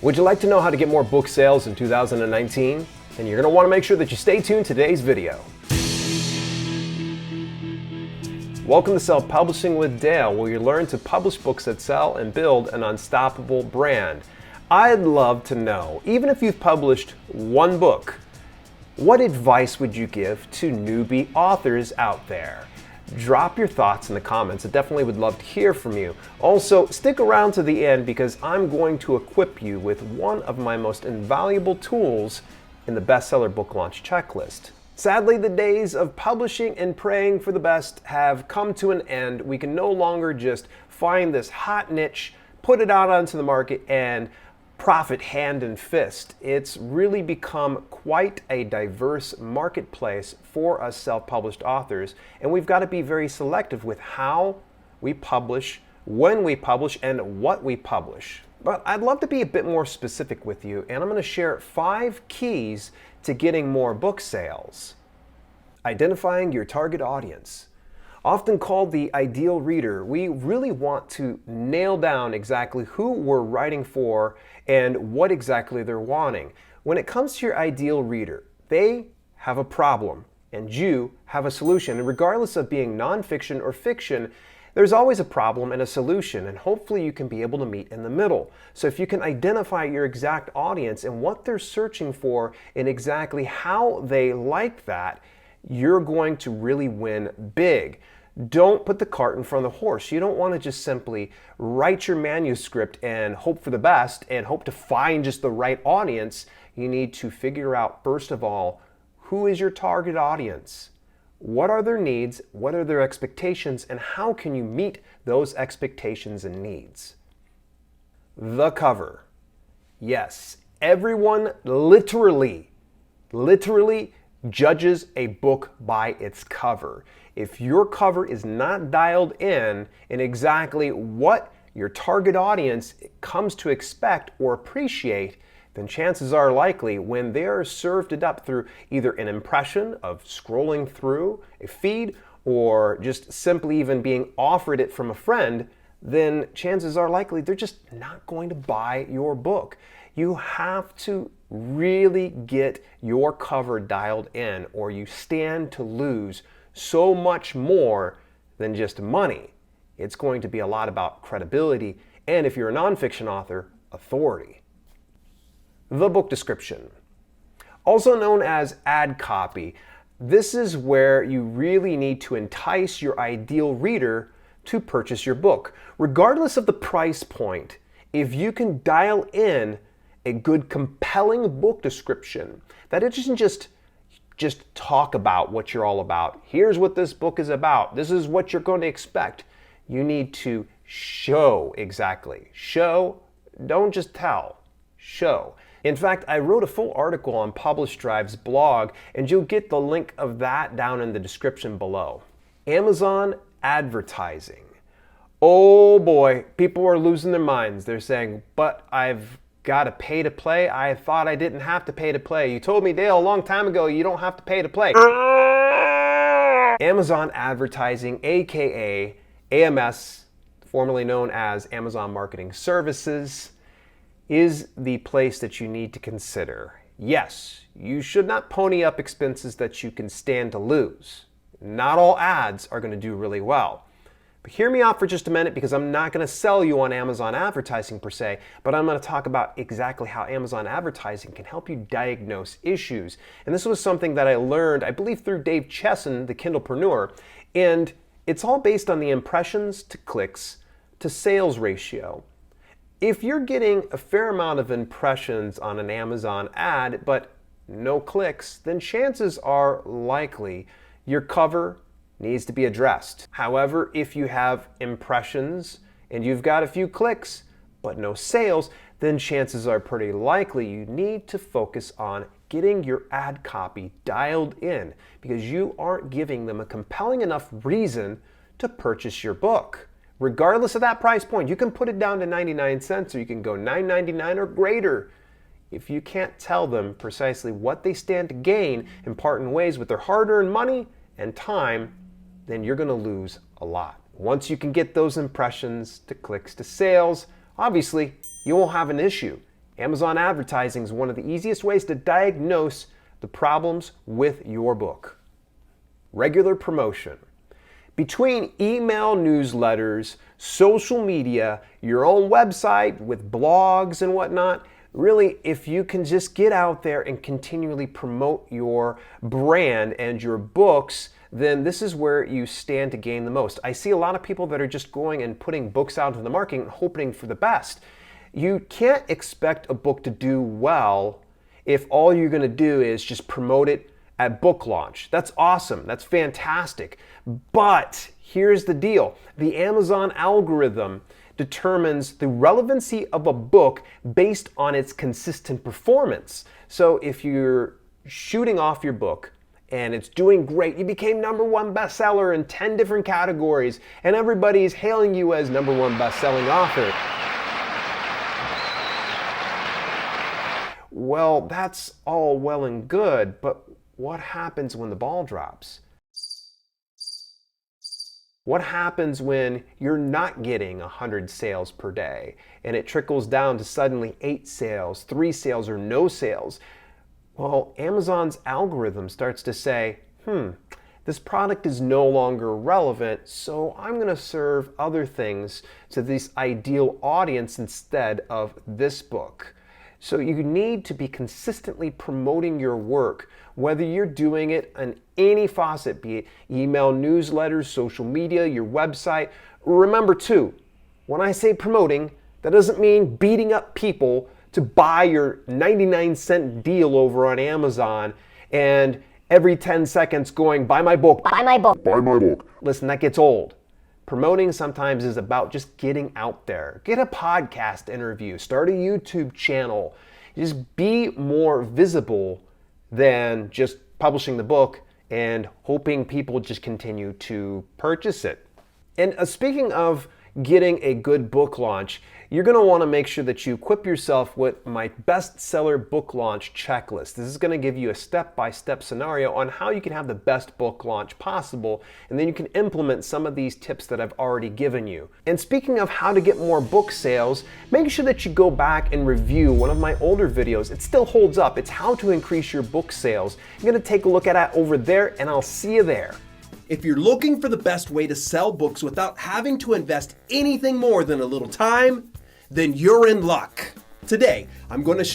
Would you like to know how to get more book sales in 2019? Then you're going to want to make sure that you stay tuned to today's video. Welcome to Self-Publishing with Dale, where you learn to publish books that sell and build an unstoppable brand. I'd love to know, even if you've published one book, what advice would you give to newbie authors out there? Drop your thoughts in the comments. I definitely would love to hear from you. Also, stick around to the end because I'm going to equip you with one of my most invaluable tools in the Bestseller Book Launch Checklist. Sadly, the days of publishing and praying for the best have come to an end. We can no longer just find this hot niche, put it out onto the market, and profit hand and fist. It's really become quite a diverse marketplace for us self-published authors, and we've got to be very selective with how we publish, when we publish, and what we publish. But I'd love to be a bit more specific with you, and I'm going to share 5 keys to getting more book sales. Identifying your target audience. Often called the ideal reader, we really want to nail down exactly who we're writing for and what exactly they're wanting. When it comes to your ideal reader, they have a problem and you have a solution. And regardless of being nonfiction or fiction, there's always a problem and a solution, and hopefully you can be able to meet in the middle. So if you can identify your exact audience and what they're searching for and exactly how they like that, you're going to really win big. Don't put the cart in front of the horse. You don't want to just simply write your manuscript and hope for the best and hope to find just the right audience. You need to figure out, first of all, who is your target audience? What are their needs? What are their expectations? And how can you meet those expectations and needs? The cover. Yes, everyone literally judges a book by its cover. If your cover is not dialed in exactly what your target audience comes to expect or appreciate, then chances are likely when they are served it up through either an impression of scrolling through a feed or just simply even being offered it from a friend, then chances are likely they're just not going to buy your book. You have to really get your cover dialed in or you stand to lose so much more than just money. It's going to be a lot about credibility and, if you're a nonfiction author, authority. The book description. Also known as ad copy, this is where you really need to entice your ideal reader to purchase your book. Regardless of the price point, if you can dial in a good, compelling book description, that it isn't just talk about what you're all about. Here's what this book is about. This is what you're going to expect. You need to show exactly. Show, don't just tell. Show. In fact, I wrote a full article on PublishDrive's blog, and you'll get the link of that down in the description below. Amazon advertising. Oh boy, people are losing their minds. They're saying, but I've got to pay to play? I thought I didn't have to pay to play. You told me, Dale, a long time ago you don't have to pay to play. Amazon advertising, aka AMS, formerly known as Amazon Marketing Services, is the place that you need to consider. Yes, you should not pony up expenses that you can stand to lose. Not all ads are going to do really well. But hear me out for just a minute, because I'm not going to sell you on Amazon advertising per se, but I'm going to talk about exactly how Amazon advertising can help you diagnose issues. And this was something that I learned, I believe, through Dave Chesson, the Kindlepreneur, and it's all based on the impressions to clicks to sales ratio. If you're getting a fair amount of impressions on an Amazon ad, but no clicks, then chances are likely your cover needs to be addressed. However, if you have impressions and you've got a few clicks but no sales, then chances are pretty likely you need to focus on getting your ad copy dialed in, because you aren't giving them a compelling enough reason to purchase your book. Regardless of that price point, you can put it down to 99 cents or you can go $9.99 or greater. If you can't tell them precisely what they stand to gain in parting ways with their hard-earned money and time, then you're going to lose a lot. Once you can get those impressions to clicks to sales, obviously you won't have an issue Amazon advertising is one of the easiest ways to diagnose the problems with your book. Regular promotion. Between email newsletters, social media, your own website with blogs and whatnot, really, if you can just get out there and continually promote your brand and your books, then this is where you stand to gain the most. I see a lot of people that are just going and putting books out into the market and hoping for the best. You can't expect a book to do well if all you're going to do is just promote it at book launch. That's awesome. That's fantastic. But here's the deal. The Amazon algorithm determines the relevancy of a book based on its consistent performance. So if you're shooting off your book and it's doing great, you became #1 bestseller in 10 different categories, and everybody's hailing you as #1 best-selling author. Well, that's all well and good, but what happens when the ball drops? What happens when you're not getting 100 sales per day and it trickles down to suddenly 8 sales, 3 sales, or no sales? Well, Amazon's algorithm starts to say, this product is no longer relevant, so I'm going to serve other things to this ideal audience instead of this book. So you need to be consistently promoting your work, whether you're doing it on any faucet, be it email, newsletters, social media, your website. Remember too, when I say promoting, that doesn't mean beating up people to buy your 99-cent deal over on Amazon and every 10 seconds going, buy my book, buy my book, buy my book. Listen, that gets old. Promoting sometimes is about just getting out there. Get a podcast interview, start a YouTube channel. Just be more visible than just publishing the book and hoping people just continue to purchase it. And speaking of getting a good book launch, you're going to want to make sure that you equip yourself with my Bestseller Book Launch Checklist. This is going to give you a step-by-step scenario on how you can have the best book launch possible, and then you can implement some of these tips that I've already given you. And speaking of how to get more book sales, make sure that you go back and review one of my older videos. It still holds up. It's how to increase your book sales. You're going to take a look at it over there, and I'll see you there. If you're looking for the best way to sell books without having to invest anything more than a little time, then you're in luck. Today, I'm going to show